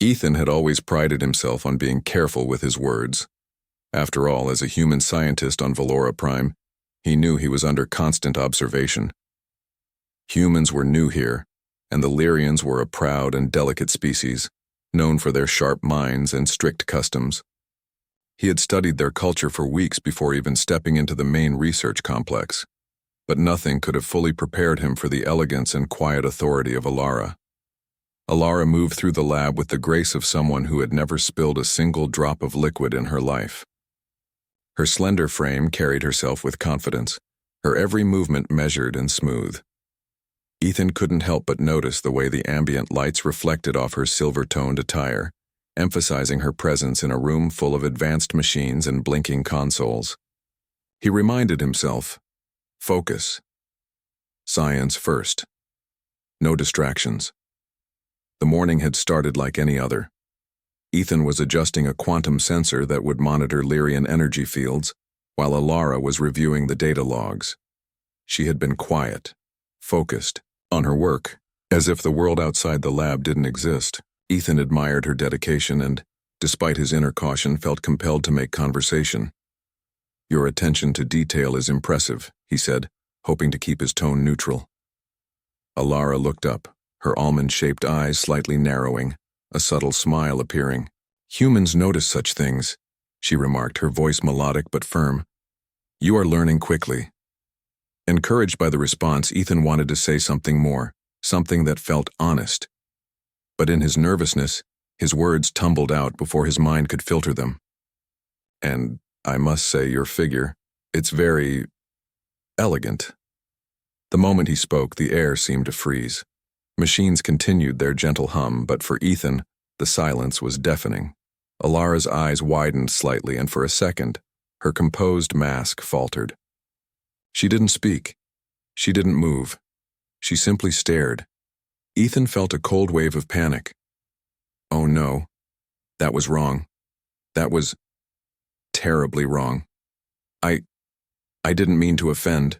Ethan had always prided himself on being careful with his words. After all, as a human scientist on Valora Prime, he knew he was under constant observation. Humans were new here, and the Lyrians were a proud and delicate species, known for their sharp minds and strict customs. He had studied their culture for weeks before even stepping into the main research complex, but nothing could have fully prepared him for the elegance and quiet authority of Alara. Alara moved through the lab with the grace of someone who had never spilled a single drop of liquid in her life. Her slender frame carried herself with confidence, her every movement measured and smooth. Ethan couldn't help but notice the way the ambient lights reflected off her silver-toned attire, emphasizing her presence in a room full of advanced machines and blinking consoles. He reminded himself, focus. Science first. No distractions. The morning had started like any other. Ethan was adjusting a quantum sensor that would monitor Lyrian energy fields, while Alara was reviewing the data logs. She had been quiet, focused, on her work, as if the world outside the lab didn't exist. Ethan admired her dedication and, despite his inner caution, felt compelled to make conversation. "Your attention to detail is impressive," he said, hoping to keep his tone neutral. Alara looked up, her almond-shaped eyes slightly narrowing, a subtle smile appearing. "Humans notice such things," she remarked, her voice melodic but firm. "You are learning quickly." Encouraged by the response, Ethan wanted to say something more, something that felt honest. But in his nervousness, his words tumbled out before his mind could filter them. "And I must say your figure, it's very elegant." The moment he spoke, the air seemed to freeze. Machines continued their gentle hum, but for Ethan, the silence was deafening. Alara's eyes widened slightly, and for a second, her composed mask faltered. She didn't speak. She didn't move. She simply stared. Ethan felt a cold wave of panic. Oh no. That was wrong. That was terribly wrong. I didn't mean to offend,"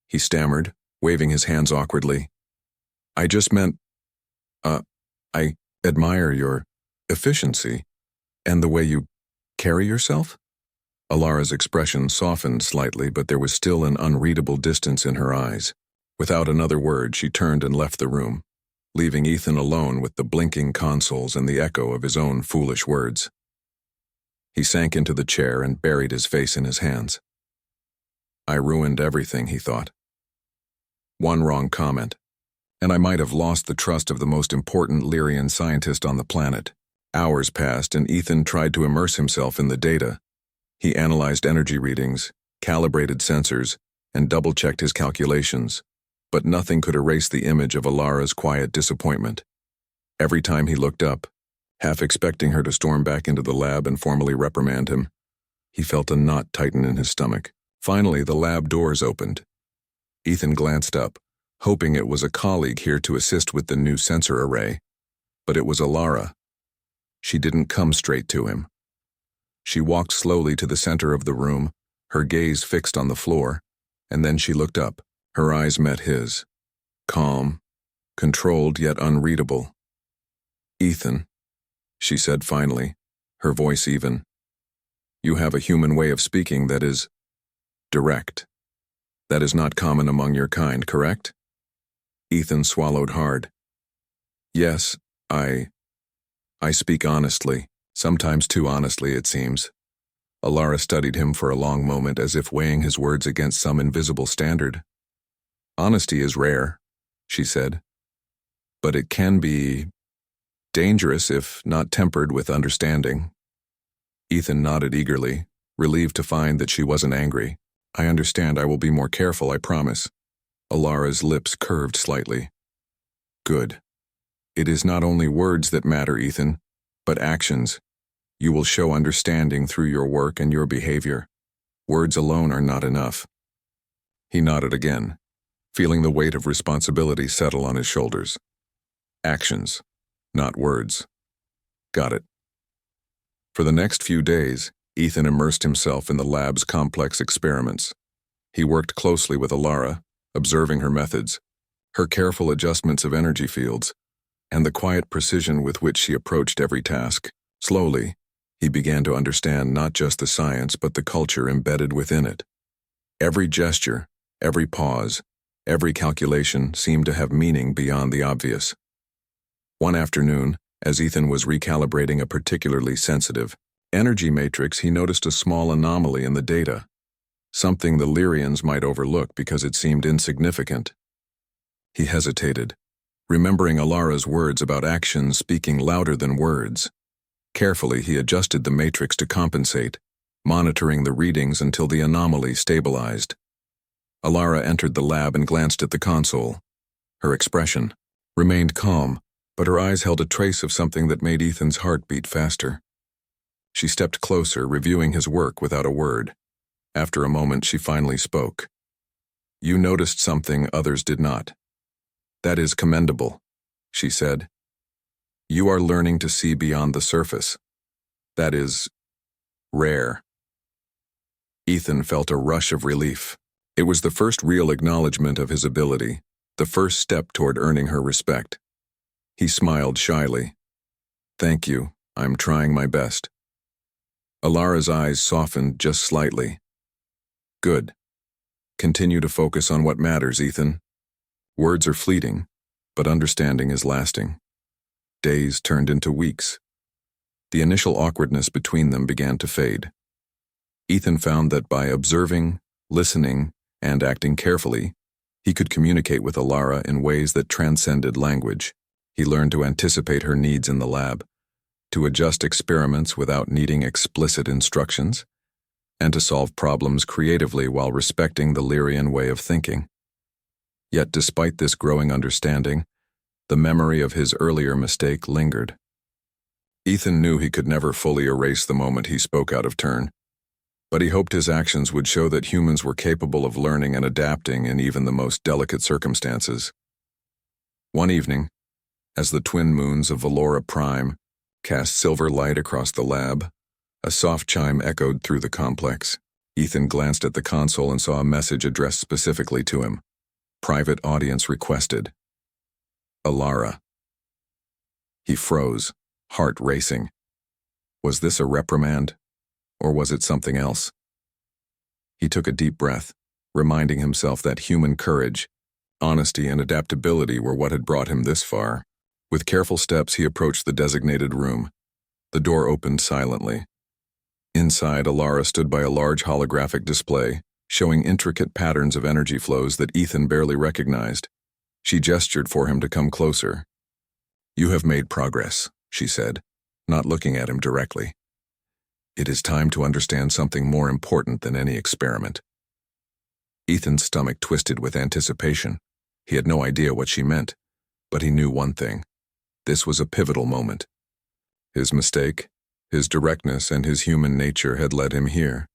he stammered, waving his hands awkwardly. "I just meant, I admire your efficiency and the way you carry yourself." Alara's expression softened slightly, but there was still an unreadable distance in her eyes. Without another word, she turned and left the room, leaving Ethan alone with the blinking consoles and the echo of his own foolish words. He sank into the chair and buried his face in his hands. "I ruined everything," he thought. "One wrong comment, and I might have lost the trust of the most important Lyrian scientist on the planet." Hours passed, and Ethan tried to immerse himself in the data. He analyzed energy readings, calibrated sensors, and double-checked his calculations, but nothing could erase the image of Alara's quiet disappointment. Every time he looked up, half expecting her to storm back into the lab and formally reprimand him, he felt a knot tighten in his stomach. Finally, the lab doors opened. Ethan glanced up, hoping it was a colleague here to assist with the new sensor array, but it was Alara. She didn't come straight to him. She walked slowly to the center of the room, her gaze fixed on the floor, and then she looked up. Her eyes met his. Calm, controlled yet unreadable. "Ethan," she said finally, her voice even. "You have a human way of speaking that is direct. That is not common among your kind, correct?" Ethan swallowed hard. "Yes, I speak honestly, sometimes too honestly, it seems." Alara studied him for a long moment, as if weighing his words against some invisible standard. "Honesty is rare," she said, "but it can be dangerous if not tempered with understanding." Ethan nodded eagerly, relieved to find that she wasn't angry. "I understand. I will be more careful, I promise." Alara's lips curved slightly. "Good. It is not only words that matter, Ethan, but actions. You will show understanding through your work and your behavior. Words alone are not enough." He nodded again, feeling the weight of responsibility settle on his shoulders. Actions, not words. Got it. For the next few days, Ethan immersed himself in the lab's complex experiments. He worked closely with Alara, observing her methods, her careful adjustments of energy fields, and the quiet precision with which she approached every task. Slowly, he began to understand not just the science but the culture embedded within it. Every gesture, every pause, every calculation seemed to have meaning beyond the obvious. One afternoon, as Ethan was recalibrating a particularly sensitive energy matrix, he noticed a small anomaly in the data, something the Lyrians might overlook because it seemed insignificant. He hesitated, remembering Alara's words about actions speaking louder than words. Carefully, he adjusted the matrix to compensate, monitoring the readings until the anomaly stabilized. Alara entered the lab and glanced at the console. Her expression remained calm, but her eyes held a trace of something that made Ethan's heart beat faster. She stepped closer, reviewing his work without a word. After a moment, she finally spoke. "You noticed something others did not. That is commendable," she said. "You are learning to see beyond the surface. That is rare." Ethan felt a rush of relief. It was the first real acknowledgement of his ability, the first step toward earning her respect. He smiled shyly. "Thank you, I'm trying my best." Alara's eyes softened just slightly. "Good. Continue to focus on what matters, Ethan. Words are fleeting, but understanding is lasting." Days turned into weeks. The initial awkwardness between them began to fade. Ethan found that by observing, listening, and acting carefully, he could communicate with Alara in ways that transcended language. He learned to anticipate her needs in the lab, to adjust experiments without needing explicit instructions, and to solve problems creatively while respecting the Lyrian way of thinking. Yet despite this growing understanding, the memory of his earlier mistake lingered. Ethan knew he could never fully erase the moment he spoke out of turn, but he hoped his actions would show that humans were capable of learning and adapting in even the most delicate circumstances. One evening, as the twin moons of Valora Prime cast silver light across the lab, a soft chime echoed through the complex. Ethan glanced at the console and saw a message addressed specifically to him. "Private audience requested. Alara." He froze, heart racing. Was this a reprimand, or was it something else? He took a deep breath, reminding himself that human courage, honesty, and adaptability were what had brought him this far. With careful steps, he approached the designated room. The door opened silently. Inside, Alara stood by a large holographic display, showing intricate patterns of energy flows that Ethan barely recognized. She gestured for him to come closer. "You have made progress," she said, not looking at him directly. "It is time to understand something more important than any experiment." Ethan's stomach twisted with anticipation. He had no idea what she meant, but he knew one thing. This was a pivotal moment. His mistake, his directness, and his human nature had led him here.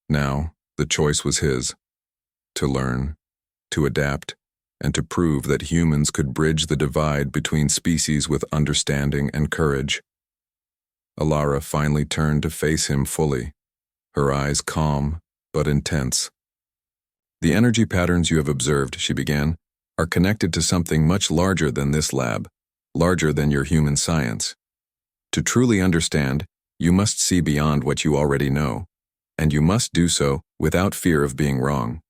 Now, the choice was his: to learn, to adapt, and to prove that humans could bridge the divide between species with understanding and courage. Alara finally turned to face him fully, her eyes calm but intense. "The energy patterns you have observed," she began, "are connected to something much larger than this lab, larger than your human science. To truly understand, you must see beyond what you already know, and you must do so without fear of being wrong."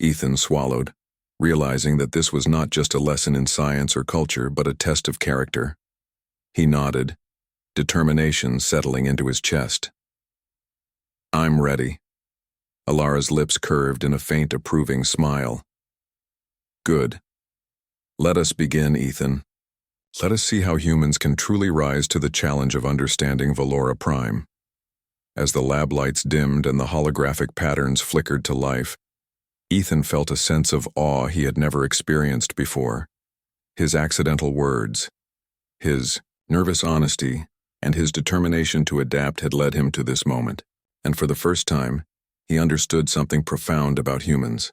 Ethan swallowed, realizing that this was not just a lesson in science or culture, but a test of character. He nodded, determination settling into his chest. "I'm ready." Alara's lips curved in a faint, approving smile. "Good. Let us begin, Ethan. Let us see how humans can truly rise to the challenge of understanding Valora Prime." As the lab lights dimmed and the holographic patterns flickered to life, Ethan felt a sense of awe he had never experienced before. His accidental words, his nervous honesty, and his determination to adapt had led him to this moment, and for the first time, he understood something profound about humans.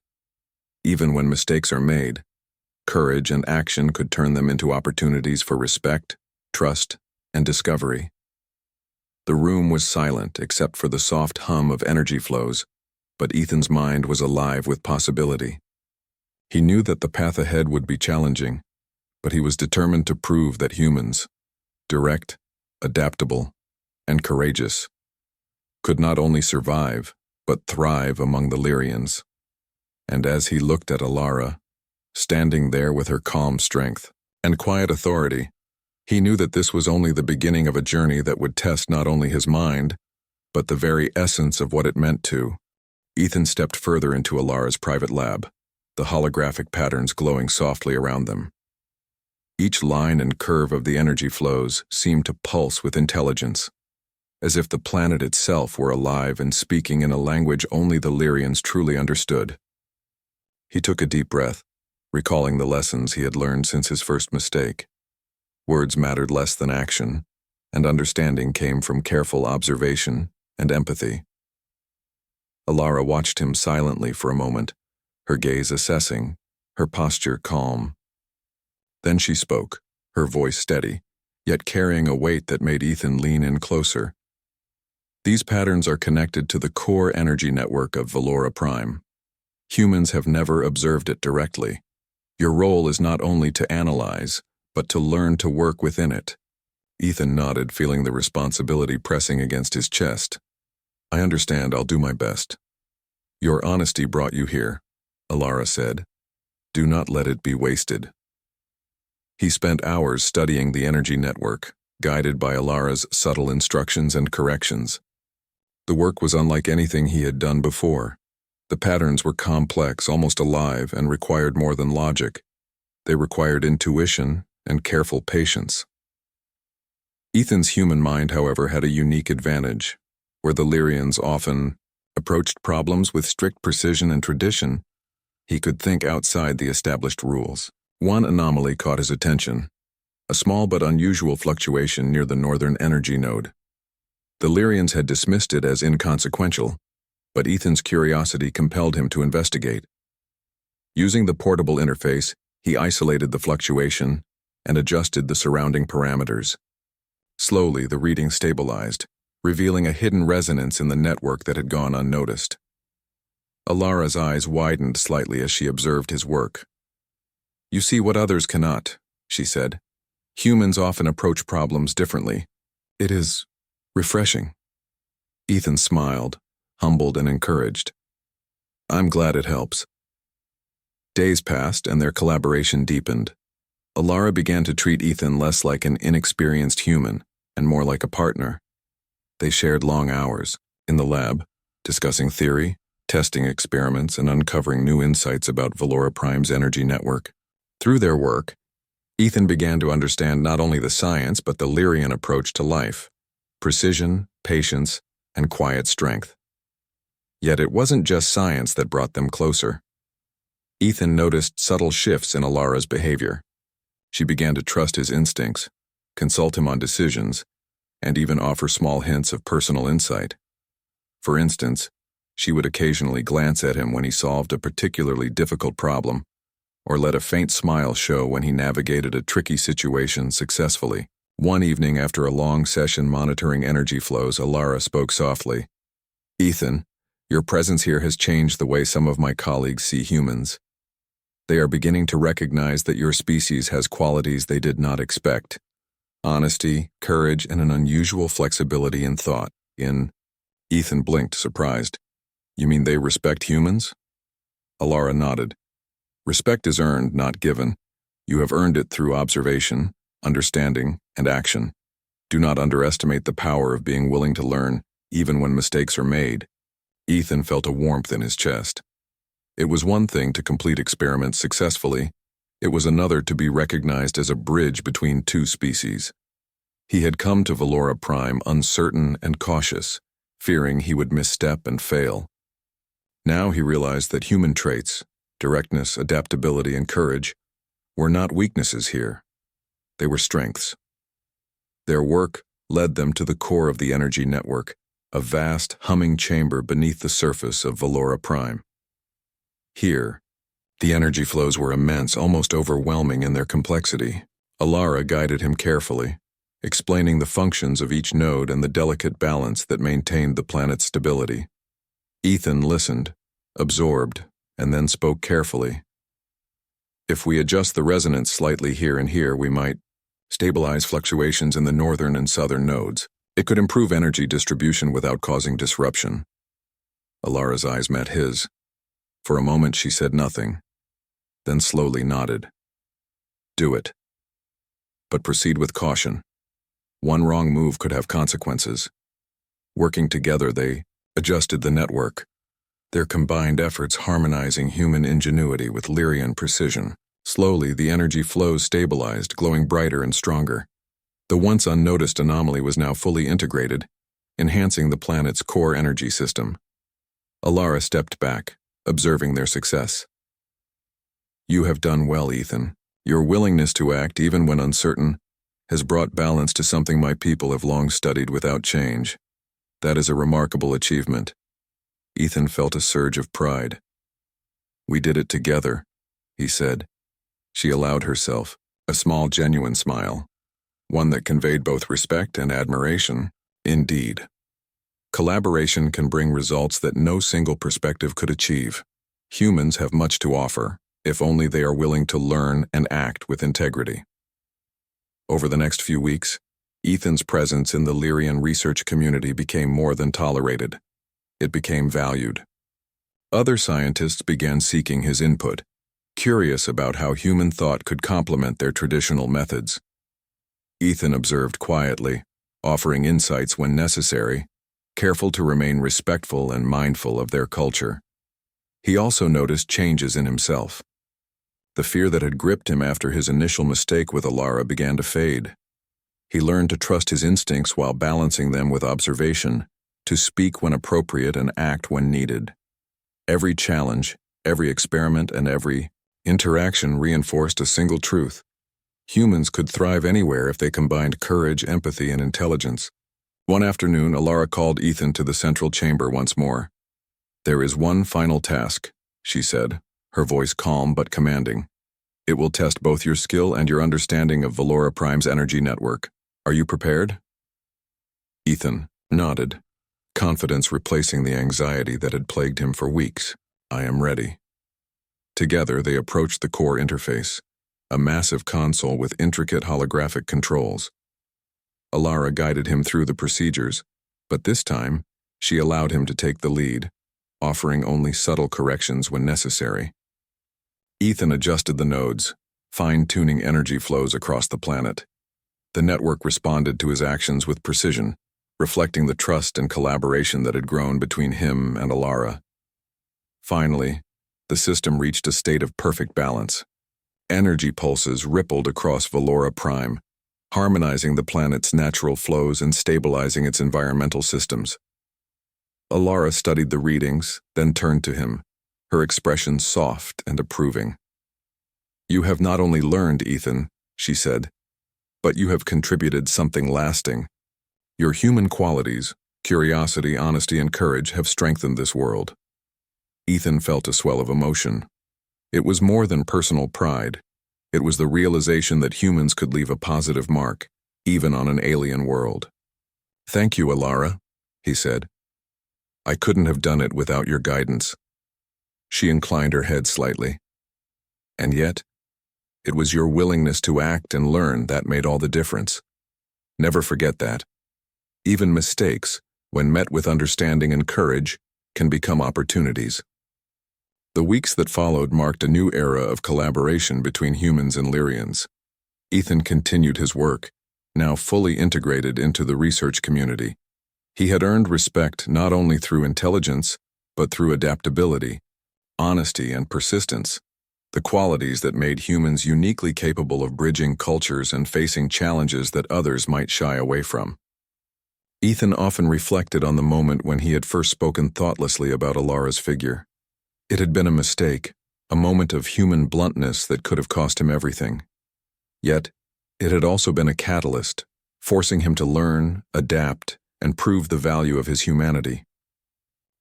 Even when mistakes are made, courage and action could turn them into opportunities for respect, trust, and discovery. The room was silent except for the soft hum of energy flows, but Ethan's mind was alive with possibility. He knew that the path ahead would be challenging, but he was determined to prove that humans, direct, adaptable, and courageous, could not only survive, but thrive among the Lyrians. And as he looked at Alara, standing there with her calm strength and quiet authority, he knew that this was only the beginning of a journey that would test not only his mind, but the very essence of what it meant to. Ethan stepped further into Alara's private lab, the holographic patterns glowing softly around them. Each line and curve of the energy flows seemed to pulse with intelligence, as if the planet itself were alive and speaking in a language only the Lyrians truly understood. He took a deep breath, recalling the lessons he had learned since his first mistake. Words mattered less than action, and understanding came from careful observation and empathy. Alara watched him silently for a moment, her gaze assessing, her posture calm. Then she spoke, her voice steady, yet carrying a weight that made Ethan lean in closer. These patterns are connected to the core energy network of Valora Prime. Humans have never observed it directly. Your role is not only to analyze, but to learn to work within it. Ethan nodded, feeling the responsibility pressing against his chest. I understand, I'll do my best. Your honesty brought you here, Alara said. Do not let it be wasted. He spent hours studying the energy network, guided by Alara's subtle instructions and corrections. The work was unlike anything he had done before. The patterns were complex, almost alive, and required more than logic. They required intuition and careful patience. Ethan's human mind, however, had a unique advantage. Where the Lyrians often approached problems with strict precision and tradition, he could think outside the established rules. One anomaly caught his attention, a small but unusual fluctuation near the northern energy node. The Lyrians had dismissed it as inconsequential, but Ethan's curiosity compelled him to investigate. Using the portable interface, he isolated the fluctuation and adjusted the surrounding parameters. Slowly, the reading stabilized, revealing a hidden resonance in the network that had gone unnoticed. Alara's eyes widened slightly as she observed his work. You see what others cannot, she said. Humans often approach problems differently. It is refreshing. Ethan smiled, humbled and encouraged. I'm glad it helps. Days passed and their collaboration deepened. Alara began to treat Ethan less like an inexperienced human and more like a partner. They shared long hours in the lab, discussing theory, testing experiments, and uncovering new insights about Valora Prime's energy network. Through their work, Ethan began to understand not only the science but the Lyrian approach to life, precision, patience, and quiet strength. Yet it wasn't just science that brought them closer. Ethan noticed subtle shifts in Alara's behavior. She began to trust his instincts, consult him on decisions, and even offer small hints of personal insight. For instance, she would occasionally glance at him when he solved a particularly difficult problem, or let a faint smile show when he navigated a tricky situation successfully. One evening after a long session monitoring energy flows, Alara spoke softly. Ethan, your presence here has changed the way some of my colleagues see humans. They are beginning to recognize that your species has qualities they did not expect. Honesty, courage, and an unusual flexibility in thought. Ethan blinked, surprised. You mean they respect humans? Alara nodded. Respect is earned, not given. You have earned it through observation, understanding, and action. Do not underestimate the power of being willing to learn, even when mistakes are made. Ethan felt a warmth in his chest. It was one thing to complete experiments successfully. It was another to be recognized as a bridge between two species. He had come to Valora Prime uncertain and cautious, fearing he would misstep and fail. Now he realized that human traits, directness, adaptability, and courage, were not weaknesses here. They were strengths. Their work led them to the core of the energy network, a vast, humming chamber beneath the surface of Valora Prime. Here, the energy flows were immense, almost overwhelming in their complexity. Alara guided him carefully, explaining the functions of each node and the delicate balance that maintained the planet's stability. Ethan listened, absorbed, and then spoke carefully. If we adjust the resonance slightly here and here, we might stabilize fluctuations in the northern and southern nodes. It could improve energy distribution without causing disruption. Alara's eyes met his. For a moment she said nothing, then slowly nodded. Do it. But proceed with caution. One wrong move could have consequences. Working together, they adjusted the network, their combined efforts harmonizing human ingenuity with Lyrian precision. Slowly, the energy flows stabilized, glowing brighter and stronger. The once unnoticed anomaly was now fully integrated, enhancing the planet's core energy system. Alara stepped back, observing their success. You have done well, Ethan. Your willingness to act, even when uncertain, has brought balance to something my people have long studied without change. That is a remarkable achievement. Ethan felt a surge of pride. We did it together, he said. She allowed herself a small, genuine smile, one that conveyed both respect and admiration. Indeed, collaboration can bring results that no single perspective could achieve. Humans have much to offer, if only they are willing to learn and act with integrity. Over the next few weeks, Ethan's presence in the Lyrian research community became more than tolerated. It became valued. Other scientists began seeking his input, curious about how human thought could complement their traditional methods. Ethan observed quietly, offering insights when necessary, careful to remain respectful and mindful of their culture. He also noticed changes in himself. The fear that had gripped him after his initial mistake with Alara began to fade. He learned to trust his instincts while balancing them with observation, to speak when appropriate and act when needed. Every challenge, every experiment, and every interaction reinforced a single truth. Humans could thrive anywhere if they combined courage, empathy, and intelligence. One afternoon, Alara called Ethan to the central chamber once more. There is one final task, she said, her voice calm but commanding. It will test both your skill and your understanding of Valora Prime's energy network. Are you prepared? Ethan nodded, confidence replacing the anxiety that had plagued him for weeks. I am ready. Together, they approached the core interface, a massive console with intricate holographic controls. Alara guided him through the procedures, but this time, she allowed him to take the lead, offering only subtle corrections when necessary. Ethan adjusted the nodes, fine-tuning energy flows across the planet. The network responded to his actions with precision, reflecting the trust and collaboration that had grown between him and Alara. Finally, the system reached a state of perfect balance. Energy pulses rippled across Valora Prime, harmonizing the planet's natural flows and stabilizing its environmental systems. Alara studied the readings, then turned to him, her expression soft and approving. You have not only learned, Ethan, she said, but you have contributed something lasting. Your human qualities, curiosity, honesty, and courage have strengthened this world. Ethan felt a swell of emotion. It was more than personal pride. It was the realization that humans could leave a positive mark, even on an alien world. Thank you, Alara, he said. I couldn't have done it without your guidance. She inclined her head slightly. And yet, it was your willingness to act and learn that made all the difference. Never forget that. Even mistakes, when met with understanding and courage, can become opportunities. The weeks that followed marked a new era of collaboration between humans and Lyrians. Ethan continued his work, now fully integrated into the research community. He had earned respect not only through intelligence, but through adaptability, honesty, and persistence, the qualities that made humans uniquely capable of bridging cultures and facing challenges that others might shy away from. Ethan often reflected on the moment when he had first spoken thoughtlessly about Alara's figure. It had been a mistake, a moment of human bluntness that could have cost him everything. Yet, it had also been a catalyst, forcing him to learn, adapt, and prove the value of his humanity.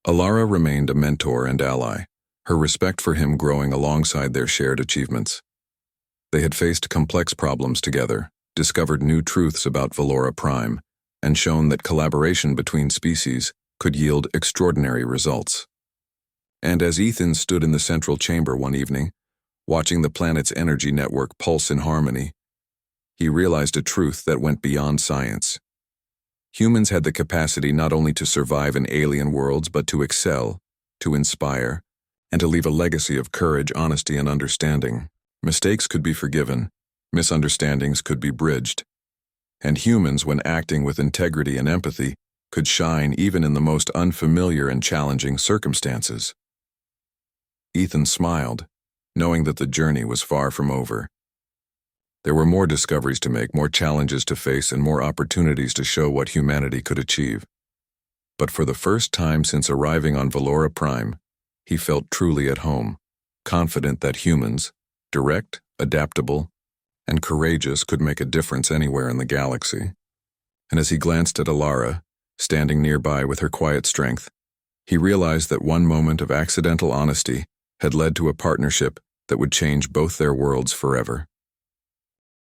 Alara remained a mentor and ally, her respect for him growing alongside their shared achievements. They had faced complex problems together, discovered new truths about Valora Prime, and shown that collaboration between species could yield extraordinary results. And as Ethan stood in the central chamber one evening, Watching the planet's energy network pulse in harmony, he realized a truth that went beyond science. Humans had the capacity not only to survive in alien worlds, but to excel, to inspire, and to leave a legacy of courage, honesty, and understanding. Mistakes could be forgiven, misunderstandings could be bridged, and humans, when acting with integrity and empathy, could shine even in the most unfamiliar and challenging circumstances. Ethan smiled, knowing that the journey was far from over. There were more discoveries to make, more challenges to face, and more opportunities to show what humanity could achieve. But for the first time since arriving on Valora Prime, he felt truly at home, confident that humans, direct, adaptable, and courageous, could make a difference anywhere in the galaxy. And as he glanced at Alara, standing nearby with her quiet strength, he realized that one moment of accidental honesty had led to a partnership that would change both their worlds forever.